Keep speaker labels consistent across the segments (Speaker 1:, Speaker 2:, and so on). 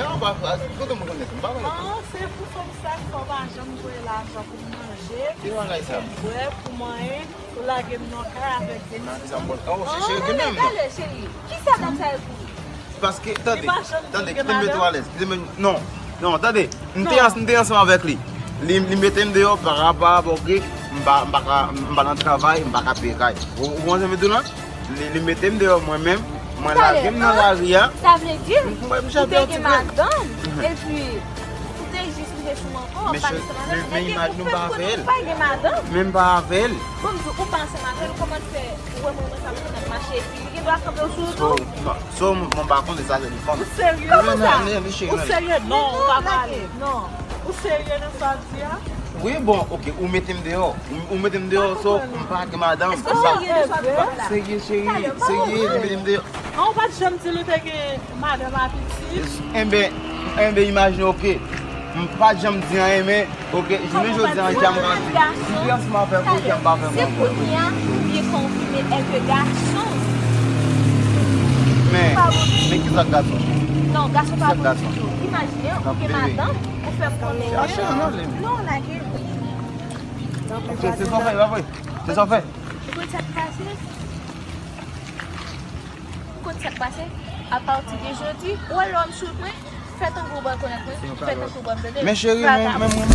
Speaker 1: on va faire. Tout le monde connaît ça.
Speaker 2: Non, c'est pour ça qu'on va jouer l'argent pour manger.
Speaker 1: Tu vois là ça.
Speaker 2: Ouais, pour manger, pour la game noire avec des
Speaker 1: Oh, c'est chérie même.
Speaker 3: Qui ça dans ça?
Speaker 1: Parce que, attendez, qui te met à l'aise. Non, non, attendez. Nous sommes ensemble avec lui. Lui mettez dehors par rapport à ce que je dans le travail, je ne vais pas payer. Vous comprenez maintenant? Lui mettez dehors moi-même. Moi, la game dans la ria.
Speaker 3: Ça veut dire que tu es madame et puis tu es juste sur mon corps.
Speaker 1: Mais imagine pas avec elle.
Speaker 3: Madame.
Speaker 1: Même pas avec elle.
Speaker 3: Comme vous pensez, madame, comment tu fais? Où est mon marché? Il doit camper autour de
Speaker 1: So, mon par contre, ça, c'est le fond.
Speaker 2: Vous sérieux?
Speaker 3: Comment ça?
Speaker 2: Vous sérieux? Non, on va pas aller. Non. Vous sérieux de ça, dire?
Speaker 1: Oui, bon, ok, vous mettez dehors. Vous mettez dehors, so, on parle que madame. Sérieux, chérie, sérieux, vous mettez dehors.
Speaker 2: On va te chanter le fait que madame a petit.
Speaker 1: Eh bien, imaginez, ok. Je ne pas jamais dire, mais ok, je ne veux pas dire, j'aime pas. Je pense que je vais faire quoi, j'aime pas faire
Speaker 3: c'est pour bien confirmer un garçon.
Speaker 1: Mais qui est garçon?
Speaker 3: Non, garçon pas garçon. Imaginez, ok, madame, pour faire connaître. Non, la gueule.
Speaker 1: C'est son fait, va voir. C'est son fait.
Speaker 3: Quand ça passe, quand ça passe, à partir d'aujourd'hui, ou alors je suis prêt, faites un gros bon connaître, faites un gros bon bébé.
Speaker 1: Mais chérie, même moi.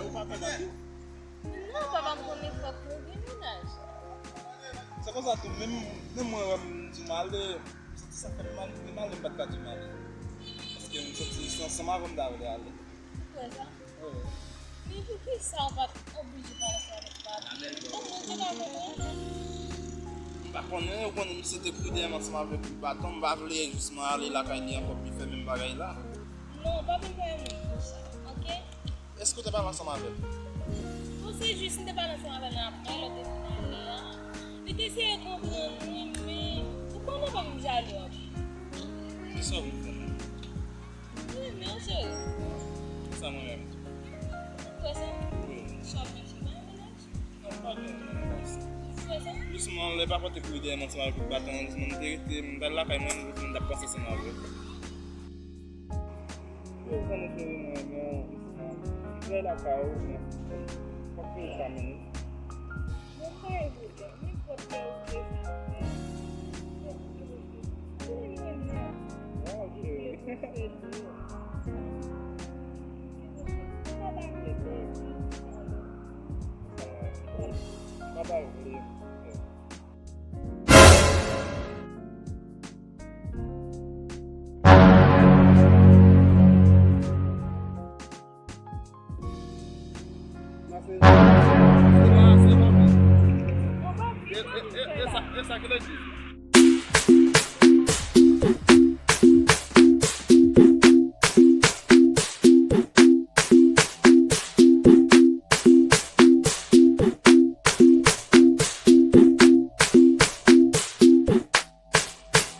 Speaker 1: Ou pa pe dati?
Speaker 3: Non, pa vam konen fok nou gen menaj.
Speaker 4: Sa kon sa tou, men mwen wèm di mal de, sa fè mal de bat ka di mal de. Paske mwen soti, sa ma vèm davle ale.
Speaker 3: Kwe sa?
Speaker 4: Oui.
Speaker 3: Mi pou ki sa ou pat oblige pa la sa rek pat? Ou mwen te ka konen?
Speaker 4: Mwen pa konen, ou konen mi se te koude man sa ma vèm pi baton, mwen vle justement ale la kay li anko pi fè men bagay la.
Speaker 3: Non, pa pen kaya mwen pou sa, ok?
Speaker 4: Esko te pa man sa ma vèm?
Speaker 3: Ou se jist nte pa nan sa mwen apre lo te finale la. Li te se kompren ni, men ou konen pa mwen jalo ap?
Speaker 4: Ki sa mwen konen?
Speaker 3: Oui, men ou se?
Speaker 4: Sa mwen mèm.
Speaker 3: Kwe sa?
Speaker 4: Oui.
Speaker 3: Chop mwen si mwen menaj?
Speaker 4: Non, pa gen mwen.
Speaker 3: Kwe sa?
Speaker 4: Justement, le pa kote koude man sa ma vèm pi baton, mwen te rete, mwen bel la kay mwen da pase sa ma vèm. Yo konen se mwen mwen, mwen la ka ou mwen. Kwa kou sa mwen.
Speaker 3: Mwen kaya evite, mwen kote ou te sa mwen. Mwen mwen mwen.
Speaker 4: Ah, ok.